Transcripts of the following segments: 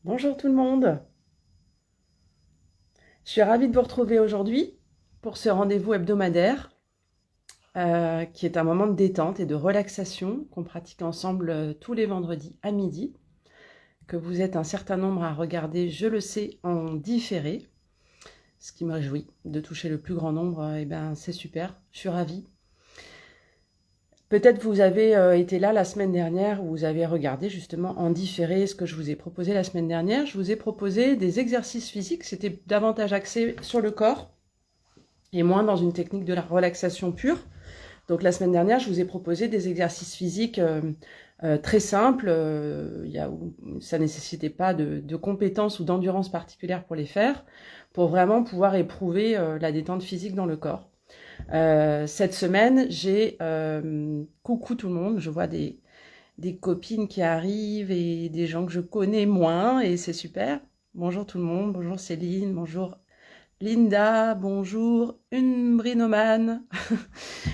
Bonjour tout le monde, je suis ravie de vous retrouver aujourd'hui pour ce rendez-vous hebdomadaire qui est un moment de détente et de relaxation qu'on pratique ensemble tous les vendredis à midi, que vous êtes un certain nombre à regarder, je le sais, en différé, ce qui me réjouit de toucher le plus grand nombre, et ben c'est super, je suis ravie. Peut-être vous avez été là la semaine dernière où vous avez regardé justement en différé ce que je vous ai proposé la semaine dernière. Je vous ai proposé des exercices physiques, c'était davantage axé sur le corps et moins dans une technique de la relaxation pure. Donc la semaine dernière, je vous ai proposé des exercices physiques très simples. Ça ne nécessitait pas de compétences ou d'endurance particulière pour les faire, pour vraiment pouvoir éprouver la détente physique dans le corps. Cette semaine, j'ai coucou tout le monde. Je vois des copines qui arrivent et des gens que je connais moins et c'est super. Bonjour tout le monde, bonjour Céline, bonjour Linda, bonjour une brinomane.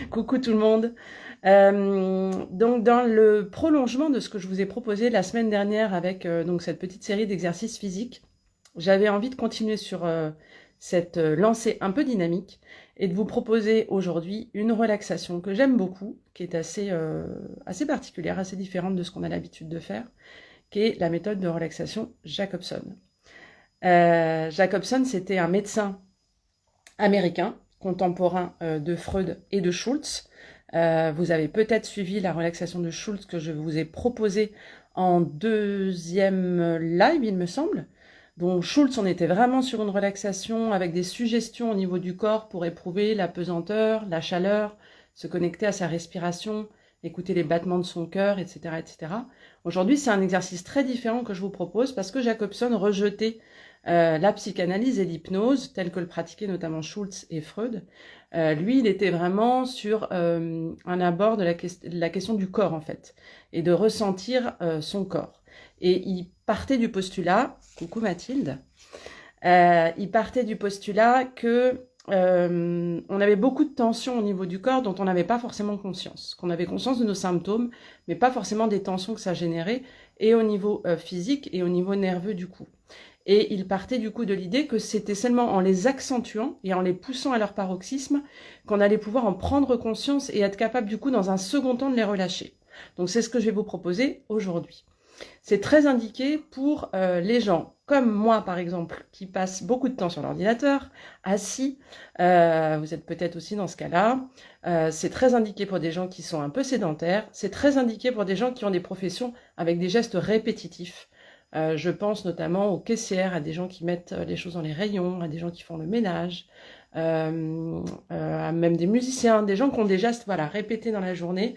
Coucou tout le monde. Donc dans le prolongement de ce que je vous ai proposé la semaine dernière avec donc cette petite série d'exercices physiques, j'avais envie de continuer sur cette lancée un peu dynamique et de vous proposer aujourd'hui une relaxation que j'aime beaucoup, qui est assez particulière, assez différente de ce qu'on a l'habitude de faire, qui est la méthode de relaxation Jacobson. Jacobson, c'était un médecin américain, contemporain de Freud et de Schultz. Vous avez peut-être suivi la relaxation de Schultz que je vous ai proposée en deuxième live, il me semble. Donc Schultz, on était vraiment sur une relaxation avec des suggestions au niveau du corps pour éprouver la pesanteur, la chaleur, se connecter à sa respiration, écouter les battements de son cœur, etc., etc. Aujourd'hui, c'est un exercice très différent que je vous propose parce que Jacobson rejetait la psychanalyse et l'hypnose, telle que le pratiquaient notamment Schultz et Freud. Lui, il était vraiment sur un abord de la question du corps, en fait, et de ressentir son corps. Et il partait du postulat, coucou Mathilde, il partait du postulat que on avait beaucoup de tensions au niveau du corps dont on n'avait pas forcément conscience, qu'on avait conscience de nos symptômes, mais pas forcément des tensions que ça générait, et au niveau physique et au niveau nerveux du coup. Et il partait du coup de l'idée que c'était seulement en les accentuant et en les poussant à leur paroxysme qu'on allait pouvoir en prendre conscience et être capable du coup dans un second temps de les relâcher. Donc c'est ce que je vais vous proposer aujourd'hui. C'est très indiqué pour les gens comme moi par exemple qui passent beaucoup de temps sur l'ordinateur, assis, vous êtes peut-être aussi dans ce cas-là. C'est très indiqué pour des gens qui sont un peu sédentaires, c'est très indiqué pour des gens qui ont des professions avec des gestes répétitifs. Je pense notamment aux caissières, à des gens qui mettent les choses dans les rayons, à des gens qui font le ménage, à même des musiciens, des gens qui ont des gestes voilà, répétés dans la journée.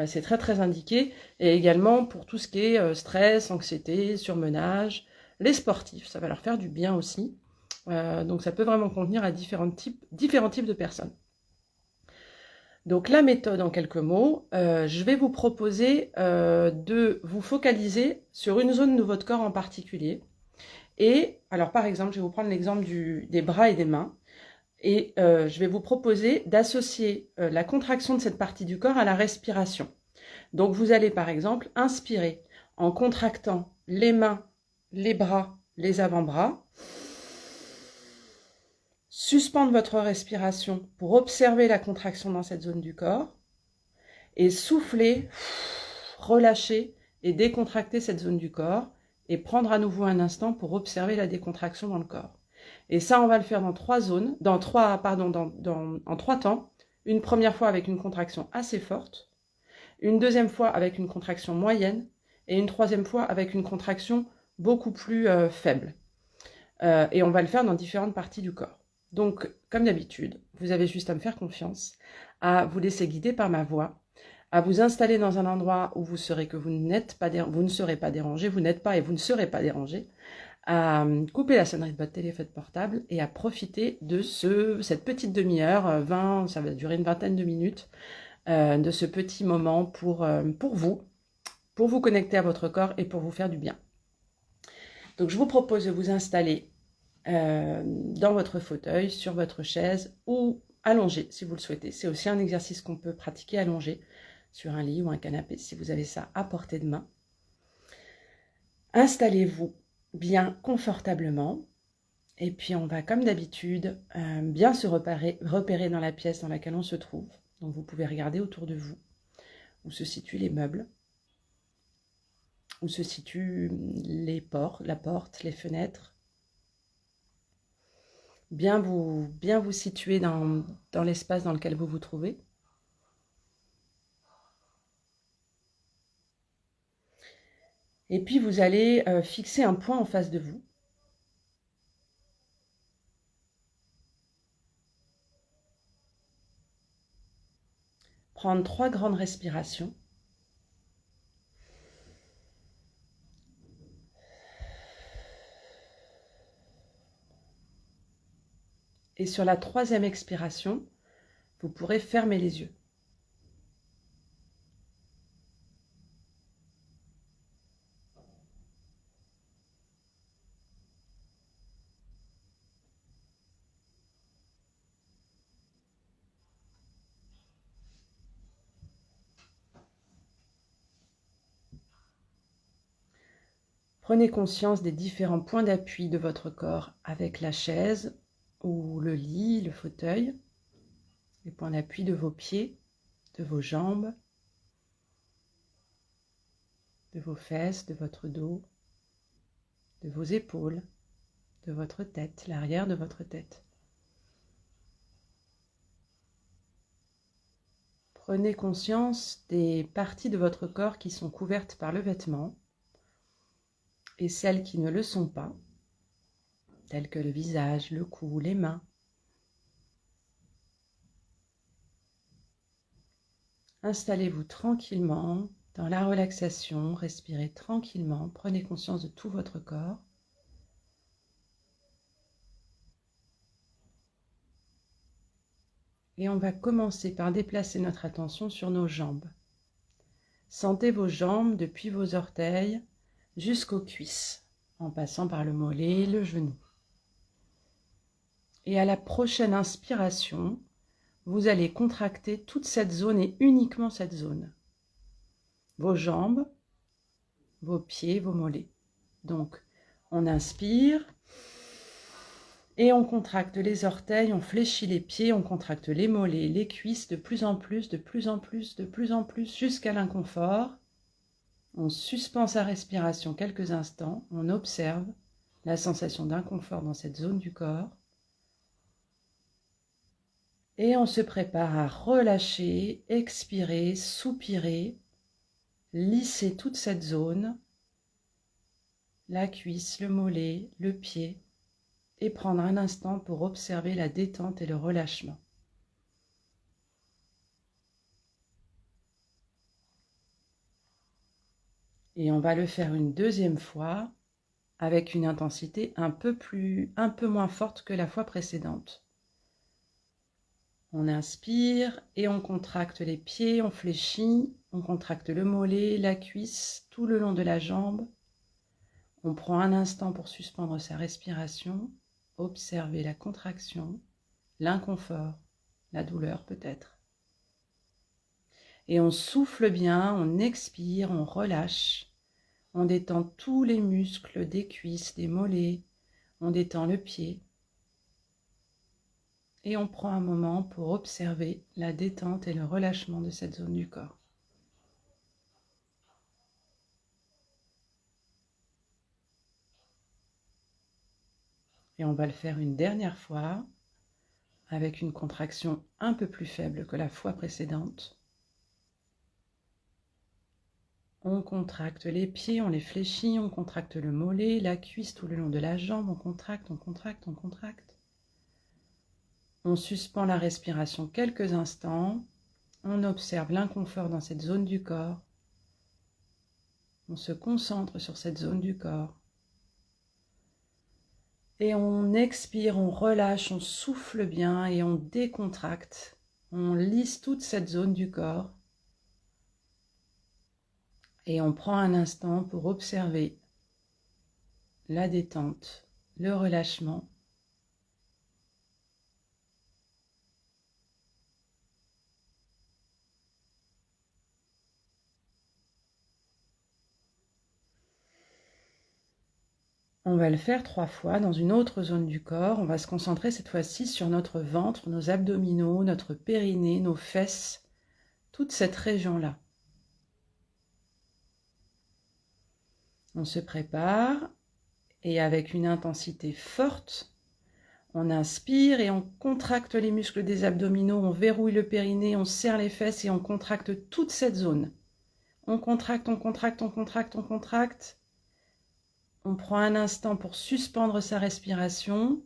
C'est très très indiqué. Et également pour tout ce qui est stress, anxiété, surmenage, les sportifs, ça va leur faire du bien aussi. Donc ça peut vraiment convenir à différents types de personnes. Donc la méthode en quelques mots, je vais vous proposer de vous focaliser sur une zone de votre corps en particulier. Et alors par exemple, je vais vous prendre l'exemple des bras et des mains. Et je vais vous proposer d'associer la contraction de cette partie du corps à la respiration. Donc vous allez par exemple inspirer en contractant les mains, les bras, les avant-bras. Suspendre votre respiration pour observer la contraction dans cette zone du corps. Et souffler, relâcher et décontracter cette zone du corps et prendre à nouveau un instant pour observer la décontraction dans le corps. Et ça, on va le faire dans en trois temps. Une première fois avec une contraction assez forte, une deuxième fois avec une contraction moyenne et une troisième fois avec une contraction beaucoup plus faible. Et on va le faire dans différentes parties du corps. Donc, comme d'habitude, vous avez juste à me faire confiance, à vous laisser guider par ma voix, à vous installer dans un endroit où vous serez que vous ne serez pas dérangé, vous n'êtes pas et vous ne serez pas dérangé, à couper la sonnerie de votre téléphone portable et à profiter de cette petite demi-heure, 20, ça va durer une vingtaine de minutes, de ce petit moment pour vous connecter à votre corps et pour vous faire du bien. Donc je vous propose de vous installer dans votre fauteuil, sur votre chaise ou allongé si vous le souhaitez. C'est aussi un exercice qu'on peut pratiquer allongé sur un lit ou un canapé si vous avez ça à portée de main. Installez-vous bien confortablement. Et puis on va, comme d'habitude, bien se repérer dans la pièce dans laquelle on se trouve. Donc vous pouvez regarder autour de vous où se situent les meubles, où se situent la porte, les fenêtres. Bien vous situer dans l'espace dans lequel vous vous trouvez. Et puis vous allez fixer un point en face de vous. Prendre 3 grandes respirations. Et sur la 3e expiration, vous pourrez fermer les yeux. Prenez conscience des différents points d'appui de votre corps avec la chaise ou le lit, le fauteuil, les points d'appui de vos pieds, de vos jambes, de vos fesses, de votre dos, de vos épaules, de votre tête, l'arrière de votre tête. Prenez conscience des parties de votre corps qui sont couvertes par le vêtement et celles qui ne le sont pas, telles que le visage, le cou, les mains. Installez-vous tranquillement dans la relaxation, respirez tranquillement, prenez conscience de tout votre corps. Et on va commencer par déplacer notre attention sur nos jambes. Sentez vos jambes depuis vos orteils jusqu'aux cuisses, en passant par le mollet et le genou. Et à la prochaine inspiration, vous allez contracter toute cette zone et uniquement cette zone. Vos jambes, vos pieds, vos mollets. Donc, on inspire et on contracte les orteils, on fléchit les pieds, on contracte les mollets, les cuisses de plus en plus, de plus en plus, de plus en plus, jusqu'à l'inconfort. On suspend sa respiration quelques instants, on observe la sensation d'inconfort dans cette zone du corps. Et on se prépare à relâcher, expirer, soupirer, lisser toute cette zone, la cuisse, le mollet, le pied, et prendre un instant pour observer la détente et le relâchement. Et on va le faire une deuxième fois avec une intensité un peu moins forte que la fois précédente. On inspire et on contracte les pieds, on fléchit, on contracte le mollet, la cuisse, tout le long de la jambe. On prend un instant pour suspendre sa respiration, observer la contraction, l'inconfort, la douleur peut-être. Et on souffle bien, on expire, on relâche. On détend tous les muscles des cuisses, des mollets, on détend le pied. Et on prend un moment pour observer la détente et le relâchement de cette zone du corps. Et on va le faire une dernière fois avec une contraction un peu plus faible que la fois précédente. On contracte les pieds, on les fléchit, on contracte le mollet, la cuisse tout le long de la jambe, on contracte, on contracte, on contracte. On suspend la respiration quelques instants, on observe l'inconfort dans cette zone du corps, on se concentre sur cette zone du corps. Et on expire, on relâche, on souffle bien et on décontracte. On lisse toute cette zone du corps. Et on prend un instant pour observer la détente, le relâchement. On va le faire 3 fois dans une autre zone du corps. On va se concentrer cette fois-ci sur notre ventre, nos abdominaux, notre périnée, nos fesses, toute cette région-là. On se prépare et avec une intensité forte, on inspire et on contracte les muscles des abdominaux, on verrouille le périnée, on serre les fesses et on contracte toute cette zone. On contracte, on contracte, on contracte, on contracte. On prend un instant pour suspendre sa respiration.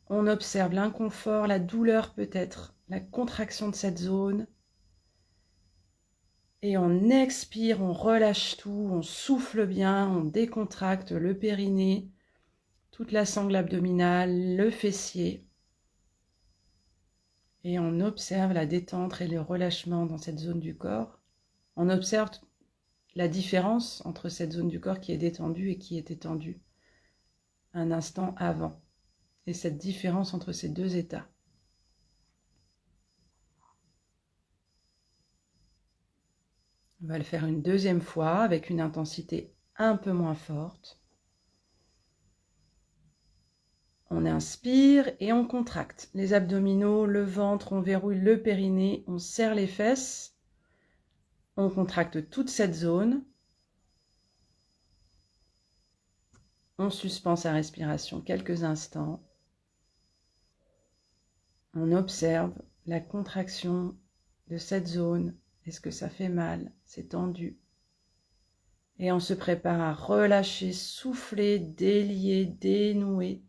On observe l'inconfort, la douleur peut-être, la contraction de cette zone. Et on expire, on relâche tout, on souffle bien, on décontracte le périnée, toute la sangle abdominale, le fessier. Et on observe la détente et le relâchement dans cette zone du corps. On observe la différence entre cette zone du corps qui est détendue et qui est étendue un instant avant. Et cette différence entre ces deux états. On va le faire une deuxième fois avec une intensité un peu moins forte. On inspire et on contracte les abdominaux, le ventre, on verrouille le périnée, on serre les fesses. On contracte toute cette zone. On suspend sa respiration quelques instants. On observe la contraction de cette zone. Est-ce que ça fait mal? C'est tendu. Et on se prépare à relâcher, souffler, délier, dénouer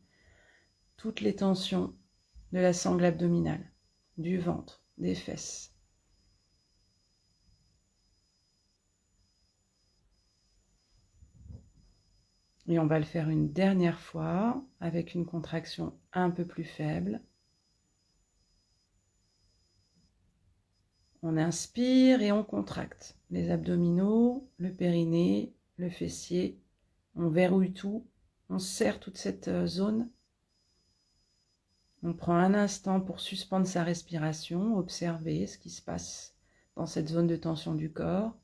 toutes les tensions de la sangle abdominale, du ventre, des fesses. Et on va le faire une dernière fois avec une contraction un peu plus faible. On inspire et on contracte les abdominaux, le périnée, le fessier. On verrouille tout, on serre toute cette zone. On prend un instant pour suspendre sa respiration, observer ce qui se passe dans cette zone de tension du corps.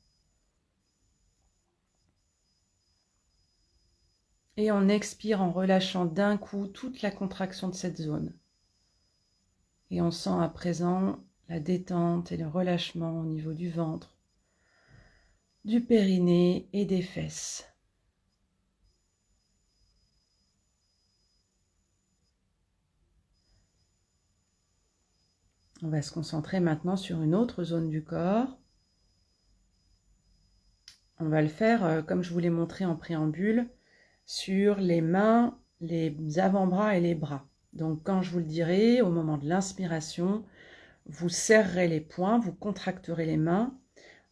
Et on expire en relâchant d'un coup toute la contraction de cette zone. Et on sent à présent la détente et le relâchement au niveau du ventre, du périnée et des fesses. On va se concentrer maintenant sur une autre zone du corps. On va le faire, comme je vous l'ai montré en préambule, sur les mains, les avant-bras et les bras. Donc quand je vous le dirai, au moment de l'inspiration, vous serrerez les poings, vous contracterez les mains,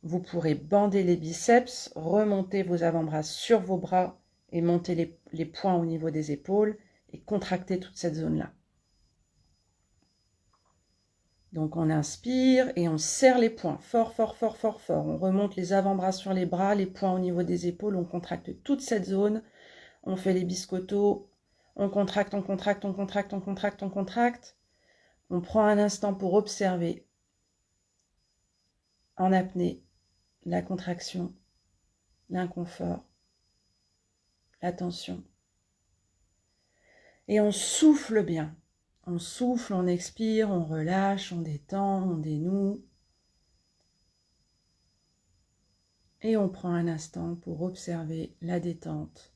vous pourrez bander les biceps, remonter vos avant-bras sur vos bras et monter les poings au niveau des épaules et contracter toute cette zone-là. Donc on inspire et on serre les poings fort, fort, fort, fort, fort. On remonte les avant-bras sur les bras, les poings au niveau des épaules, on contracte toute cette zone. On fait les biscottos, on contracte, on contracte, on contracte, on contracte, on contracte. On prend un instant pour observer en apnée la contraction, l'inconfort, la tension. Et on souffle bien. On souffle, on expire, on relâche, on détend, on dénoue. Et on prend un instant pour observer la détente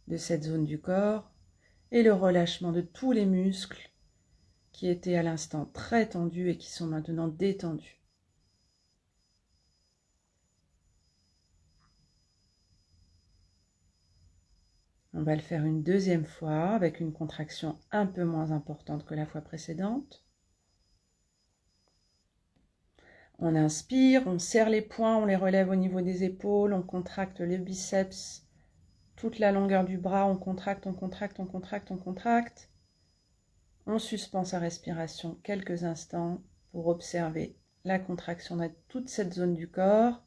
de cette zone du corps et le relâchement de tous les muscles qui étaient à l'instant très tendus et qui sont maintenant détendus. On va le faire une deuxième fois avec une contraction un peu moins importante que la fois précédente. On inspire, on serre les poings, on les relève au niveau des épaules, on contracte les biceps, toute la longueur du bras, on contracte, on contracte, on contracte, on contracte. On suspend sa respiration quelques instants pour observer la contraction de toute cette zone du corps.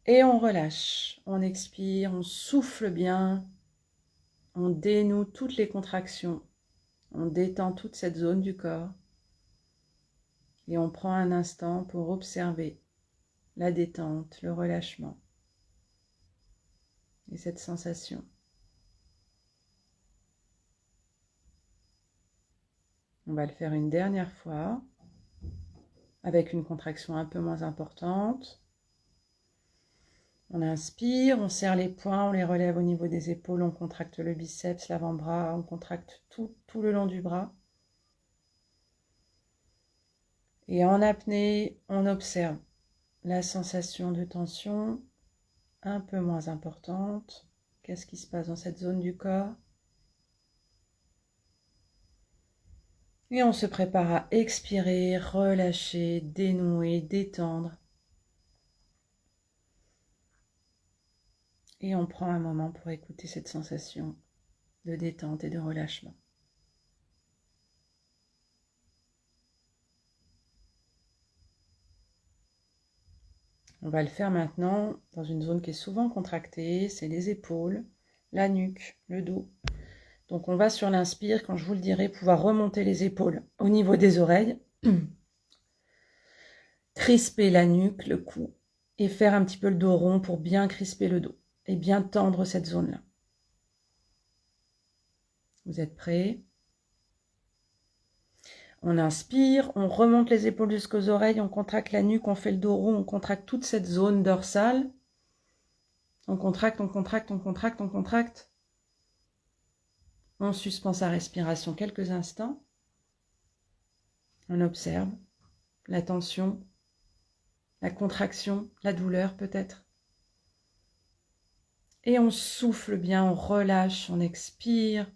Et on relâche, on expire, on souffle bien, on dénoue toutes les contractions, on détend toute cette zone du corps. Et on prend un instant pour observer la détente, le relâchement. et cette sensation. On va le faire une dernière fois, avec une contraction un peu moins importante. On inspire, on serre les poings, on les relève au niveau des épaules, on contracte le biceps, l'avant-bras, on contracte tout le long du bras. Et en apnée, on observe la sensation de tension un peu moins importante. Qu'est-ce qui se passe dans cette zone du corps? Et on se prépare à expirer, relâcher, dénouer, détendre. Et on prend un moment pour écouter cette sensation de détente et de relâchement. On va le faire maintenant dans une zone qui est souvent contractée, c'est les épaules, la nuque, le dos. Donc on va sur l'inspire, quand je vous le dirai, pouvoir remonter les épaules au niveau des oreilles, crisper la nuque, le cou, et faire un petit peu le dos rond pour bien crisper le dos et bien tendre cette zone-là. Vous êtes prêts? On inspire, on remonte les épaules jusqu'aux oreilles, on contracte la nuque, on fait le dos rond, on contracte toute cette zone dorsale. On contracte, on contracte, on contracte, on contracte. On suspend sa respiration quelques instants. On observe la tension, la contraction, la douleur peut-être. Et on souffle bien, on relâche, on expire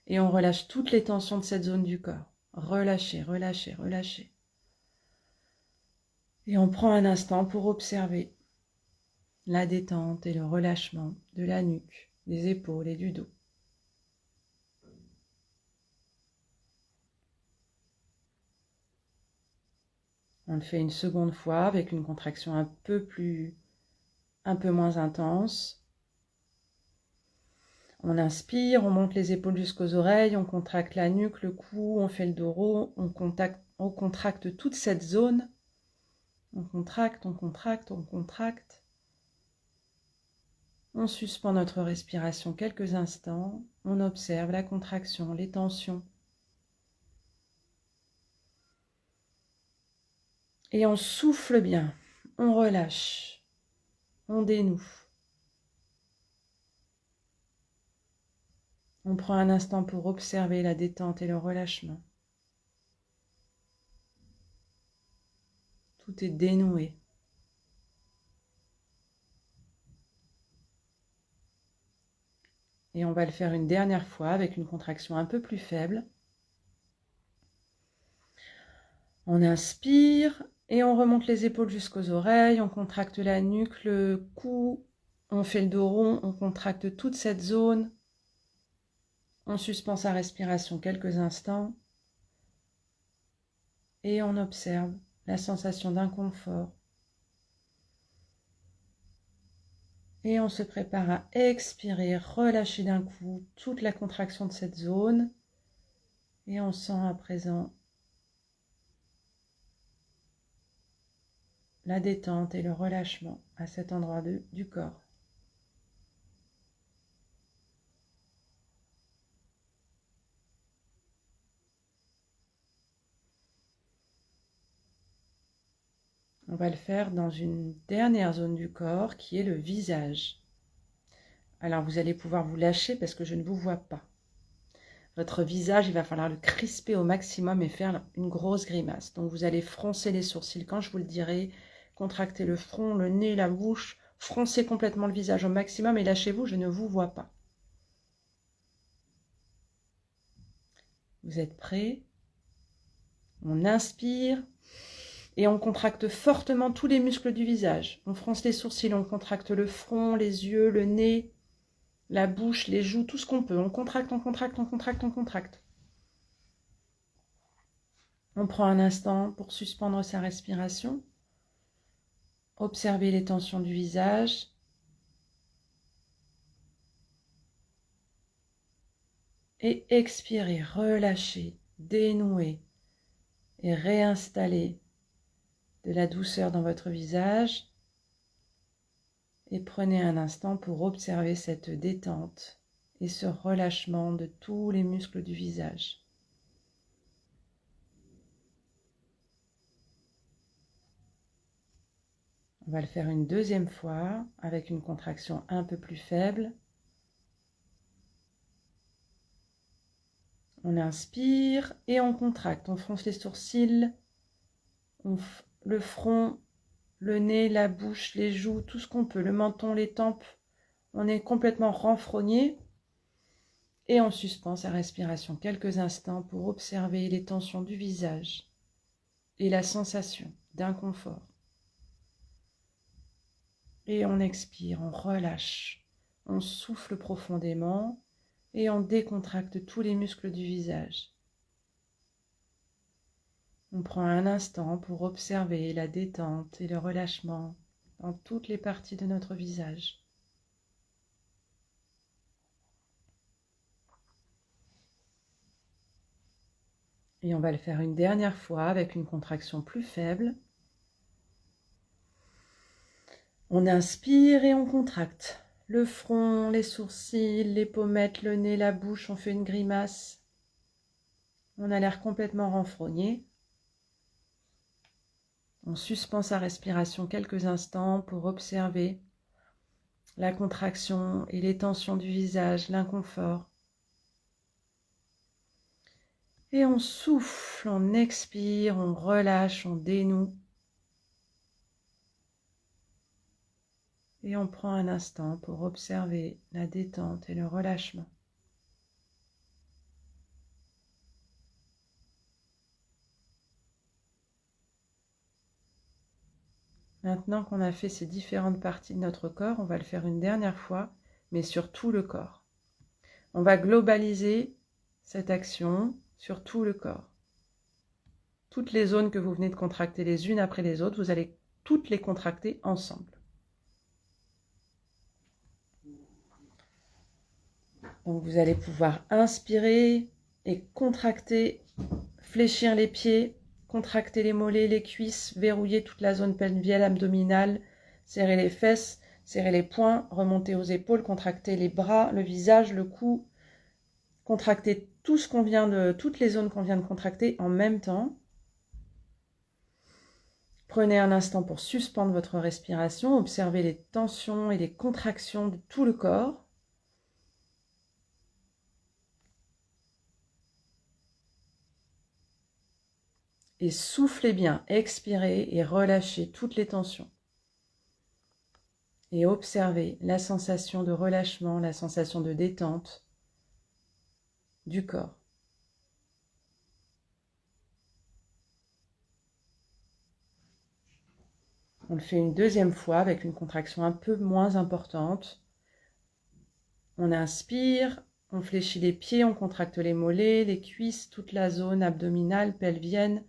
et on relâche toutes les tensions de cette zone du corps. Relâchez, relâchez, relâchez. Et on prend un instant pour observer la détente et le relâchement de la nuque, des épaules et du dos. On le fait une seconde fois avec une contraction un peu moins intense. On inspire, on monte les épaules jusqu'aux oreilles, on contracte la nuque, le cou, on fait le dos rond, on contracte toute cette zone. On contracte, on contracte, on contracte. On suspend notre respiration quelques instants. On observe la contraction, les tensions. Et on souffle bien, on relâche, on dénoue. On prend un instant pour observer la détente et le relâchement. Tout est dénoué. Et on va le faire une dernière fois avec une contraction un peu plus faible. On inspire et on remonte les épaules jusqu'aux oreilles, on contracte la nuque, le cou, on fait le dos rond, on contracte toute cette zone. On suspend sa respiration quelques instants et on observe la sensation d'inconfort. Et on se prépare à expirer, relâcher d'un coup toute la contraction de cette zone. Et on sent à présent la détente et le relâchement à cet endroit du corps. On va le faire dans une dernière zone du corps qui est le visage. Alors vous allez pouvoir vous lâcher parce que je ne vous vois pas. Votre visage, il va falloir le crisper au maximum et faire une grosse grimace. Donc vous allez froncer les sourcils quand je vous le dirai, contracter le front, le nez, la bouche, froncez complètement le visage au maximum et lâchez-vous, je ne vous vois pas. Vous êtes prêts? On inspire et on contracte fortement tous les muscles du visage. On fronce les sourcils, on contracte le front, les yeux, le nez, la bouche, les joues, tout ce qu'on peut. On contracte, on contracte, on contracte, on contracte. On prend un instant pour suspendre sa respiration. Observez les tensions du visage. Et expirez, relâchez, dénouez et réinstallez de la douceur dans votre visage. Et prenez un instant pour observer cette détente et ce relâchement de tous les muscles du visage. On va le faire une deuxième fois avec une contraction un peu plus faible. On inspire et on contracte. On fronce les sourcils, le front, le nez, la bouche, les joues, tout ce qu'on peut, le menton, les tempes. On est complètement renfrogné et on suspend sa respiration quelques instants pour observer les tensions du visage et la sensation d'inconfort. Et on expire, on relâche, on souffle profondément et on décontracte tous les muscles du visage. On prend un instant pour observer la détente et le relâchement dans toutes les parties de notre visage. Et on va le faire une dernière fois avec une contraction plus faible. On inspire et on contracte. Le front, les sourcils, les pommettes, le nez, la bouche, on fait une grimace. On a l'air complètement renfrogné. On suspend sa respiration quelques instants pour observer la contraction et les tensions du visage, l'inconfort. Et on souffle, on expire, on relâche, on dénoue. Et on prend un instant pour observer la détente et le relâchement. Maintenant qu'on a fait ces différentes parties de notre corps, on va le faire une dernière fois, mais sur tout le corps. On va globaliser cette action sur tout le corps. Toutes les zones que vous venez de contracter les unes après les autres, vous allez toutes les contracter ensemble. Donc vous allez pouvoir inspirer et contracter, fléchir les pieds, contracter les mollets, les cuisses, verrouiller toute la zone pelvienne, abdominale, serrer les fesses, serrer les poings, remonter aux épaules, contracter les bras, le visage, le cou, contracter toutes les zones qu'on vient de contracter en même temps. Prenez un instant pour suspendre votre respiration, observez les tensions et les contractions de tout le corps. Et soufflez bien, expirez et relâchez toutes les tensions. Et observez la sensation de relâchement, la sensation de détente du corps. On le fait une deuxième fois avec une contraction un peu moins importante. On inspire, on fléchit les pieds, on contracte les mollets, les cuisses, toute la zone abdominale, pelvienne,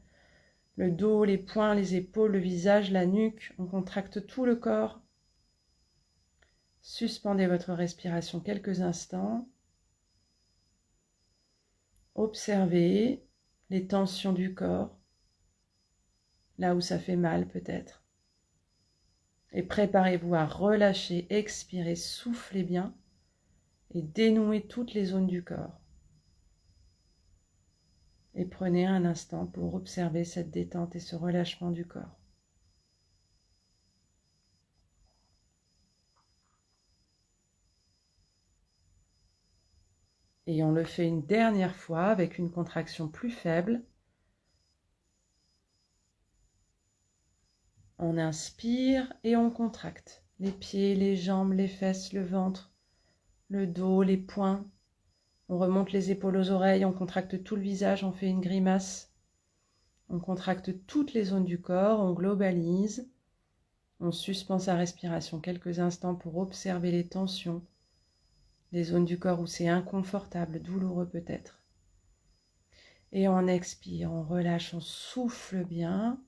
le dos, les poings, les épaules, le visage, la nuque. On contracte tout le corps. Suspendez votre respiration quelques instants. Observez les tensions du corps, là où ça fait mal peut-être. Et préparez-vous à relâcher, expirer, soufflez bien et dénouez toutes les zones du corps. Et prenez un instant pour observer cette détente et ce relâchement du corps. Et on le fait une dernière fois avec une contraction plus faible. On inspire et on contracte les pieds, les jambes, les fesses, le ventre, le dos, les poings. On remonte les épaules aux oreilles, on contracte tout le visage, on fait une grimace. On contracte toutes les zones du corps, on globalise. On suspend sa respiration quelques instants pour observer les tensions, les zones du corps où c'est inconfortable, douloureux peut-être. Et on expire, on relâche, on souffle bien.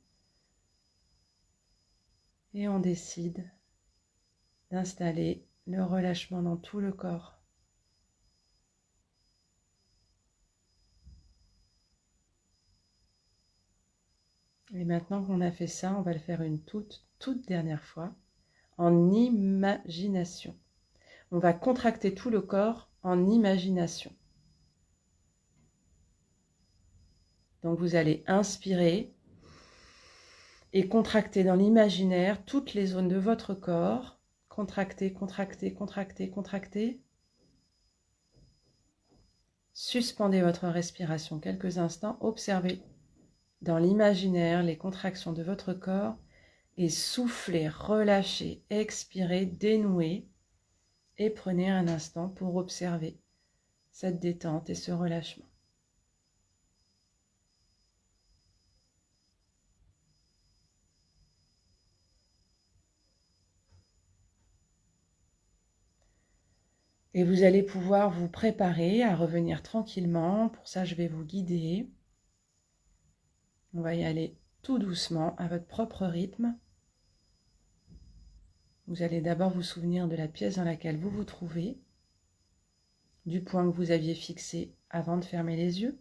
Et on décide d'installer le relâchement dans tout le corps. Et maintenant qu'on a fait ça, on va le faire une toute dernière fois en imagination. On va contracter tout le corps en imagination. Donc vous allez inspirer et contracter dans l'imaginaire toutes les zones de votre corps. Contracter, contracter, contracter, contracter. Suspendez votre respiration quelques instants. Observez dans l'imaginaire les contractions de votre corps et soufflez, relâchez, expirez, dénouez et prenez un instant pour observer cette détente et ce relâchement. Et vous allez pouvoir vous préparer à revenir tranquillement. Pour ça, je vais vous guider. On va y aller tout doucement, à votre propre rythme. Vous allez d'abord vous souvenir de la pièce dans laquelle vous vous trouvez, du point que vous aviez fixé avant de fermer les yeux,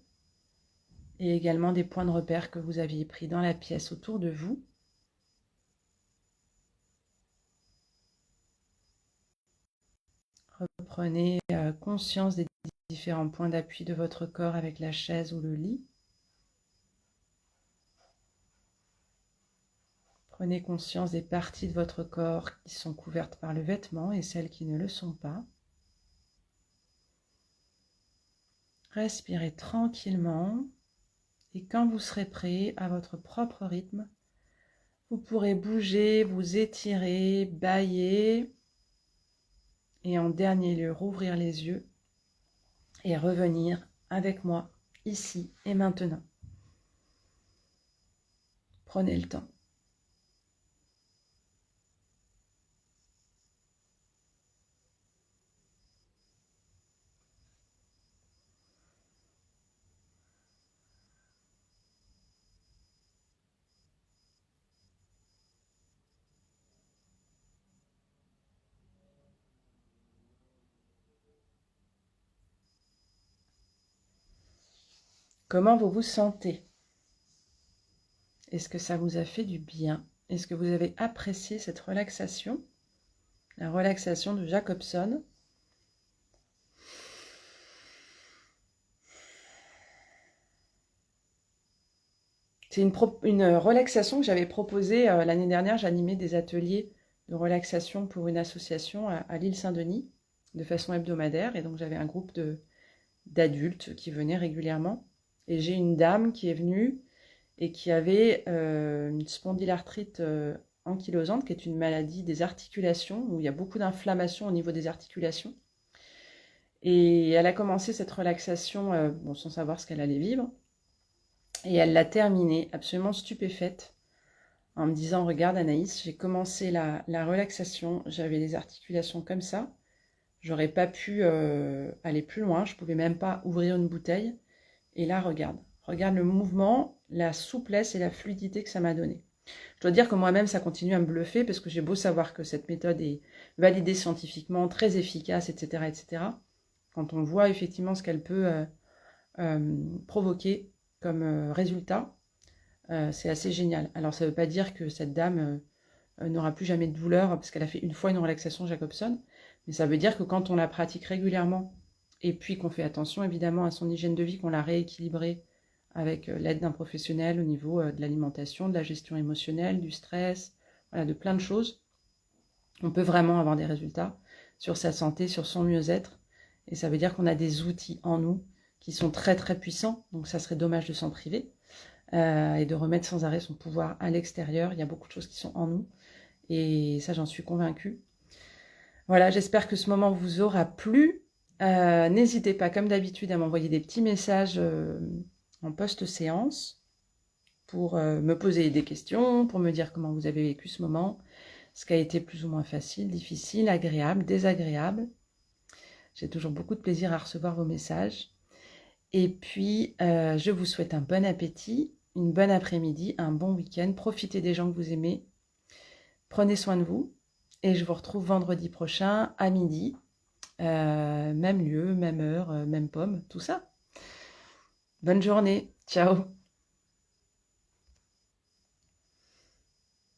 et également des points de repère que vous aviez pris dans la pièce autour de vous. Reprenez conscience des différents points d'appui de votre corps avec la chaise ou le lit. Prenez conscience des parties de votre corps qui sont couvertes par le vêtement et celles qui ne le sont pas. Respirez tranquillement et quand vous serez prêt à votre propre rythme, vous pourrez bouger, vous étirer, bâiller et en dernier lieu rouvrir les yeux et revenir avec moi ici et maintenant. Prenez le temps. Comment vous vous sentez? Est-ce que ça vous a fait du bien? Est-ce que vous avez apprécié cette relaxation? La relaxation de Jacobson. C'est une relaxation que j'avais proposée l'année dernière. J'animais des ateliers de relaxation pour une association à l'île Saint-Denis de façon hebdomadaire. Et donc j'avais un groupe d'adultes qui venaient régulièrement. Et j'ai une dame qui est venue et qui avait une spondylarthrite ankylosante, qui est une maladie des articulations, où il y a beaucoup d'inflammation au niveau des articulations. Et elle a commencé cette relaxation sans savoir ce qu'elle allait vivre. Et elle l'a terminée absolument stupéfaite en me disant « Regarde Anaïs, j'ai commencé la relaxation, j'avais les articulations comme ça, j'aurais pas pu aller plus loin, je pouvais même pas ouvrir une bouteille. Et là, regarde le mouvement, la souplesse et la fluidité que ça m'a donné. » Je dois dire que moi-même, ça continue à me bluffer parce que j'ai beau savoir que cette méthode est validée scientifiquement, très efficace, etc., etc. Quand on voit effectivement ce qu'elle peut provoquer comme résultat, c'est assez génial. Alors, ça ne veut pas dire que cette dame n'aura plus jamais de douleur parce qu'elle a fait une fois une relaxation Jacobson, mais ça veut dire que quand on la pratique régulièrement et puis qu'on fait attention évidemment à son hygiène de vie, qu'on l'a rééquilibrée avec l'aide d'un professionnel au niveau de l'alimentation, de la gestion émotionnelle, du stress, voilà, de plein de choses, on peut vraiment avoir des résultats sur sa santé, sur son mieux-être. Et ça veut dire qu'on a des outils en nous qui sont très très puissants, donc ça serait dommage de s'en priver et de remettre sans arrêt son pouvoir à l'extérieur. Il y a beaucoup de choses qui sont en nous et ça, j'en suis convaincue. Voilà, j'espère que ce moment vous aura plu. N'hésitez pas, comme d'habitude, à m'envoyer des petits messages en post-séance pour me poser des questions, pour me dire comment vous avez vécu ce moment, ce qui a été plus ou moins facile, difficile, agréable, désagréable. J'ai toujours beaucoup de plaisir à recevoir vos messages. Et puis, je vous souhaite un bon appétit, une bonne après-midi, un bon week-end. Profitez des gens que vous aimez. Prenez soin de vous. Et je vous retrouve vendredi prochain à midi. Même lieu, même heure, même pomme, tout ça. Bonne journée. Ciao.